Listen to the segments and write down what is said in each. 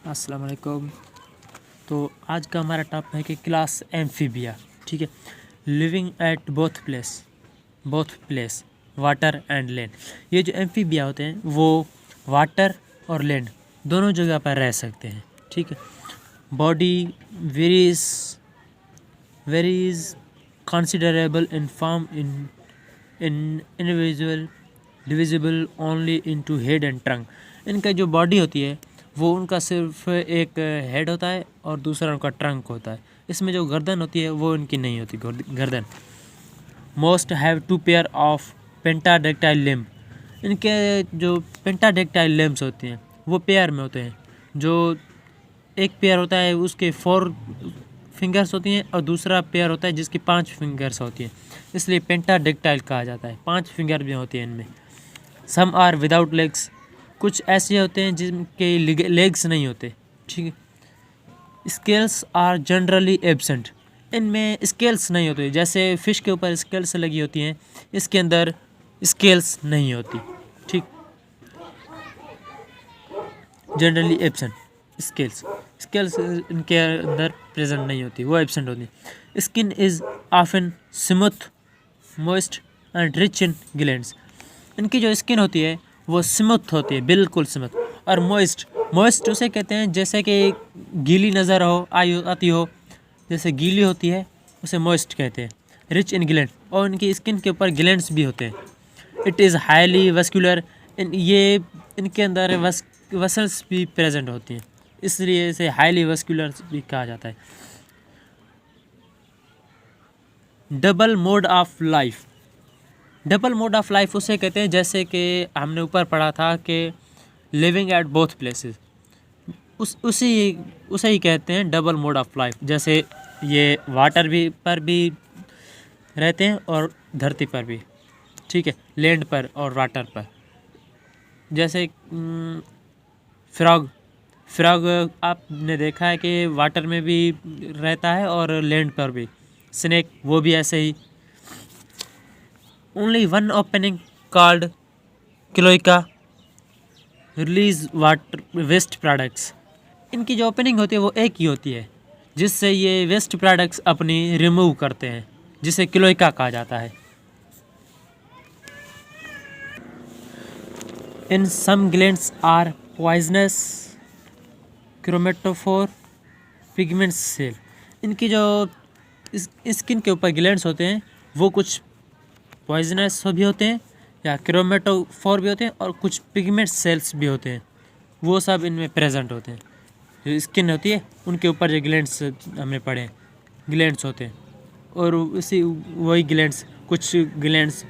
अस्सलाम वालेकुम। तो आज का हमारा टॉपिक है कि क्लास एम्फीबिया। ठीक है, living at both place water and land. ये जो एम्फीबिया होते हैं वो वाटर और लैंड दोनों जगह पर रह सकते हैं। ठीक है, body varies varies considerable in form in individual divisible only into head and trunk। इनका जो बॉडी होती है वो उनका सिर्फ एक हेड होता है और दूसरा उनका ट्रंक होता है। इसमें जो गर्दन होती है वो इनकी नहीं होती गर्दन। Most have 2 pair of pentadactyl limb. इनके जो पेंटाडेक्टाइल लिम्ब्स होते हैं वो पेयर में होते हैं। जो एक पेयर होता है उसके 4 फिंगर्स होती हैं और दूसरा पेयर होता है जिसकी 5 फिंगर्स होती हैं, इसलिए पेंटाडेक्टाइल कहा जाता है। 5 फिंगर भी होती हैं इनमें। Some are without legs. कुछ ऐसे होते हैं जिनके लेग्स नहीं होते। ठीक है, स्केल्स आर जनरली एब्सेंट। इनमें स्केल्स नहीं होते, जैसे फिश के ऊपर स्केल्स लगी होती हैं, इसके अंदर स्केल्स नहीं होती। ठीक, जनरली एब्सेंट स्केल्स इनके अंदर प्रेजेंट नहीं होती, वो एब्सेंट होती है। Skin is often smooth moist and rich in glands. इनकी जो स्किन होती है वो स्मूथ होती है, बिल्कुल स्मूथ, और मॉइस्ट उसे कहते हैं जैसे कि गीली नज़र आती हो, जैसे गीली होती है उसे मॉइस्ट कहते हैं। रिच इन ग्लैंड, और इनकी स्किन के ऊपर ग्लैंड्स भी होते हैं। It is highly vascular. ये इनके अंदर वसल्स भी प्रेजेंट होती हैं, इसलिए इसे हाईली वस्कुलर भी कहा जाता है। डबल मोड ऑफ लाइफ उसे कहते हैं जैसे कि हमने ऊपर पढ़ा था कि लिविंग एट बोथ प्लेसेस, उसे ही कहते हैं डबल मोड ऑफ लाइफ। जैसे ये वाटर पर भी रहते हैं और धरती पर भी। ठीक है, लैंड पर और वाटर पर। जैसे फ्रॉग आपने देखा है कि वाटर में भी रहता है और लैंड पर भी। स्नेक वो भी ऐसे ही। Only one opening called cloaca release water waste products. इनकी जो ओपनिंग होती है वो एक ही होती है जिससे ये वेस्ट प्रोडक्ट्स अपनी रिमूव करते हैं, जिसे क्लोइका कहा जाता है। In some glands are poisonous chromatophore pigment cell. इनकी जो स्किन के ऊपर ग्लैंड्स होते हैं वो कुछ पॉइजनस भी होते हैं या क्रोमेटोफोर भी होते हैं, और कुछ पिगमेंट सेल्स भी होते हैं, वो सब इनमें प्रेजेंट होते हैं। जो स्किन होती है उनके ऊपर जो ग्लैंड्स हमने पढ़े हैं, ग्लैंड्स होते हैं, और वही ग्लैंड्स, कुछ ग्लैंड्स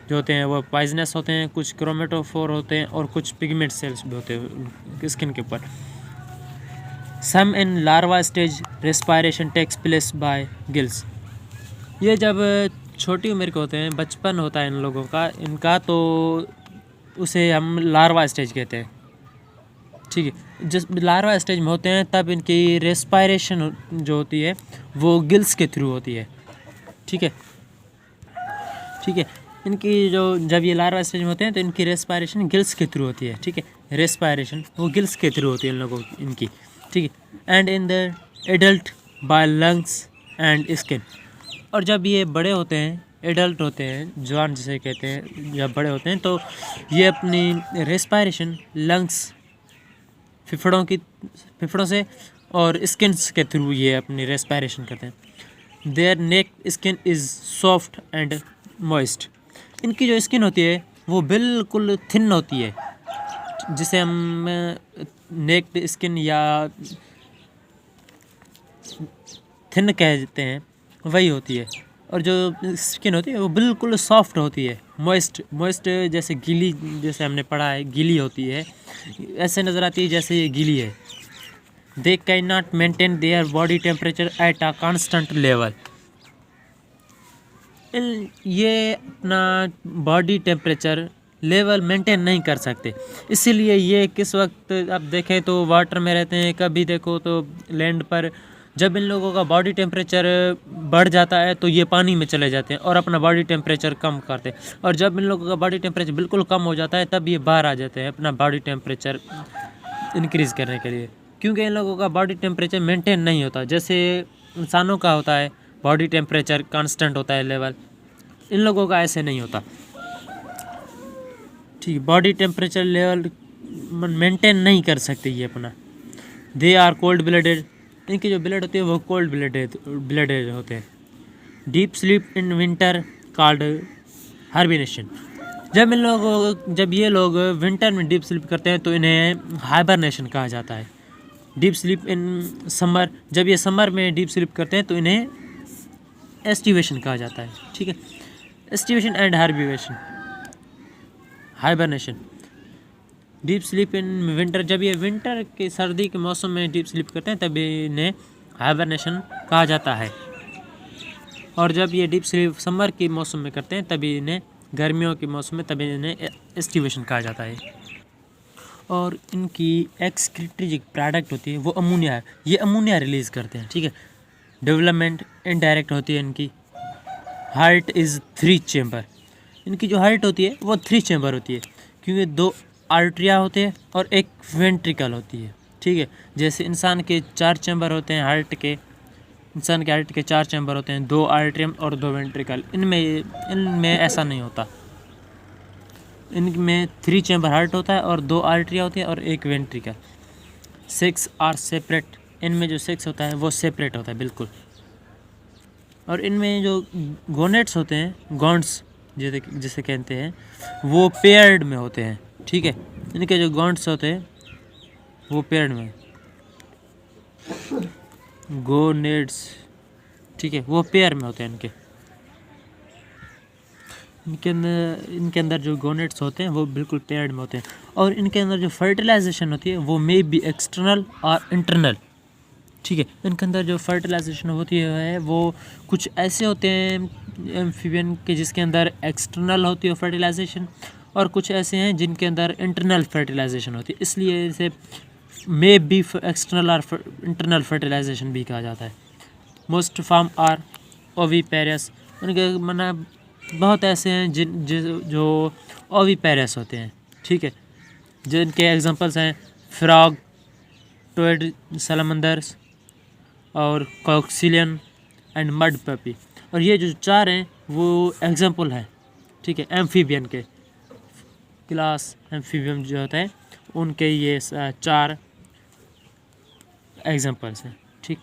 जो होते हैं वो पॉइजनस होते हैं, कुछ क्रोमेटोफोर होते हैं, और कुछ पिगमेंट सेल्स भी होते हैं स्किन के ऊपर। Some in larva stage respiration takes place by gills. ये जब छोटी उम्र के होते हैं, बचपन होता है इन लोगों का, इनका तो उसे हम लार्वा स्टेज कहते हैं। ठीक है, जब लार्वा स्टेज में होते हैं तब इनकी रेस्पायरेशन जो होती है वो गिल्स के थ्रू होती है। ठीक है, इनकी जब ये लार्वा स्टेज में होते हैं तो इनकी रेस्पायरेशन गिल्स के थ्रू होती है। ठीक है, रेस्पायरेशन वो गिल्स के थ्रू होती है इन लोगों इनकी। ठीक है, and in the adult by lungs and skin. और जब ये बड़े होते हैं, एडल्ट होते हैं, जवान जिसे कहते हैं, जब बड़े होते हैं तो ये अपनी रेस्पायरेशन लंग्स फेफड़ों से और स्किन्स के थ्रू ये अपनी रेस्पायरेशन करते हैं। Their neck skin is soft and moist. इनकी जो स्किन होती है वो बिल्कुल थिन होती है, जिसे हम नेक्ड स्किन या थिन कहते हैं, वही होती है। और जो स्किन होती है वो बिल्कुल सॉफ्ट होती है, मॉइस्ट जैसे गीली, जैसे हमने पढ़ा है गीली होती है, ऐसे नज़र आती है जैसे ये गीली है। They can not maintain their body temperature at a constant level. ये अपना बॉडी टेम्परेचर लेवल मेंटेन नहीं कर सकते, इसीलिए ये किस वक्त आप देखें तो वाटर में रहते हैं, कभी देखो तो लैंड पर। जब इन लोगों का बॉडी टेम्परेचर बढ़ जाता है तो ये पानी में चले जाते हैं और अपना बॉडी टेम्परेचर कम करते हैं, और जब इन लोगों का बॉडी टेम्परेचर बिल्कुल कम हो जाता है तब ये बाहर आ जाते हैं अपना बॉडी टेम्परेचर इंक्रीज़ करने के लिए। क्योंकि इन लोगों का बॉडी टेम्परेचर मेंटेन नहीं होता, जैसे इंसानों का होता है बॉडी टेम्परेचर कांस्टेंट होता है लेवल, इन लोगों का ऐसे नहीं होता। ठीक, बॉडी टेम्परेचर लेवल मेंटेन नहीं कर सकते ये अपना। दे आर कोल्ड ब्लडेड, इनकी जो ब्लड होती है वो कोल्ड ब्लडेड होते हैं। Deep sleep in winter called hibernation, जब ये लोग विंटर में डीप स्लीप करते हैं तो इन्हें हाइबरनेशन कहा जाता है। डीप स्लीप इन समर, जब ये समर में डीप स्लीप करते हैं तो इन्हें एस्टिवेशन कहा जाता है। ठीक है, aestivation and hibernation. Deep sleep in winter, जब ये विंटर के सर्दी के मौसम में डीप स्लीप करते हैं तभी इन्हें हाइबरनेशन कहा जाता है, और जब ये डीप स्लीप समर के मौसम में करते हैं तभी इन्हें गर्मियों के मौसम में तभी इन्हें एस्टिवेशन कहा जाता है। और इनकी एक्सक्रीटरी प्रोडक्ट होती है वो अमोनिया है, ये अमोनिया रिलीज़ करते हैं। ठीक है, डेवलपमेंट इनडायरेक्ट होती है इनकी। हार्ट इज़ 3 चैम्बर, इनकी जो हार्ट होती है वो 3 चैम्बर होती है, क्योंकि 2 आर्टरिया होते हैं और एक वेंट्रिकल होती है। ठीक है, जैसे इंसान के 4 चैम्बर होते हैं हार्ट के, इंसान के हार्ट के 4 चैम्बर होते हैं, 2 आर्टरियम और 2 वेंट्रिकल। इनमें ऐसा नहीं होता, इनमें 3 चैम्बर हार्ट होता है और 2 आर्टरिया होती है और एक वेंट्रिकल। 6 आर सेपरेट, इनमें जो 6 होता है वो सेपरेट होता है बिल्कुल। और इनमें जो गोनेट्स होते हैं, गॉन्ड्स जिसे कहते हैं, वो पेयर्ड में होते हैं। ठीक है, इनके जो गॉन्ड्स होते हैं वो पेयर्ड में, गोनेड्स, ठीक है, वो पेयर में होते हैं। इनके अंदर जो गोनेट्स होते हैं वो बिल्कुल पेयर्ड में होते हैं। और इनके अंदर जो फर्टिलाइजेशन होती है वो मे बी एक्सटर्नल और इंटरनल। ठीक है, इनके अंदर जो फर्टिलाइजेशन होती है वो कुछ ऐसे होते हैं एम्फीबियन के जिसके अंदर एक्सटर्नल होती है फर्टिलाइजेशन, और कुछ ऐसे हैं जिनके अंदर इंटरनल फर्टिलाइजेशन होती है, इसलिए इसे मे बी एक्सटर्नल और इंटरनल फर्टिलाइजेशन भी कहा जाता है। मोस्ट फार्म आर ओविपेरियस, उनके माना बहुत ऐसे हैं जो ओविपेरियस होते हैं। ठीक है, जिनके एग्जांपल्स हैं फ्रॉग, टोड सैलमंडर्स और कॉक्सिलियन एंड मड पपी। और ये जो 4 हैं वो एग्जांपल हैं, ठीक है, एम्फीबियन के, क्लास एम्फीबियन जो होता है उनके ये 4 एग्जांपल्स हैं। ठीक,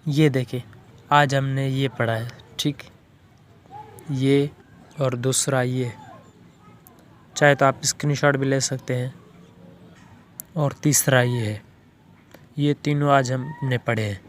ये देखें, आज हमने ये पढ़ा है। ठीक, ये और दूसरा ये, चाहे तो आप स्क्रीनशॉट भी ले सकते हैं, और तीसरा ये है। ये तीनों आज हमने पढ़े हैं।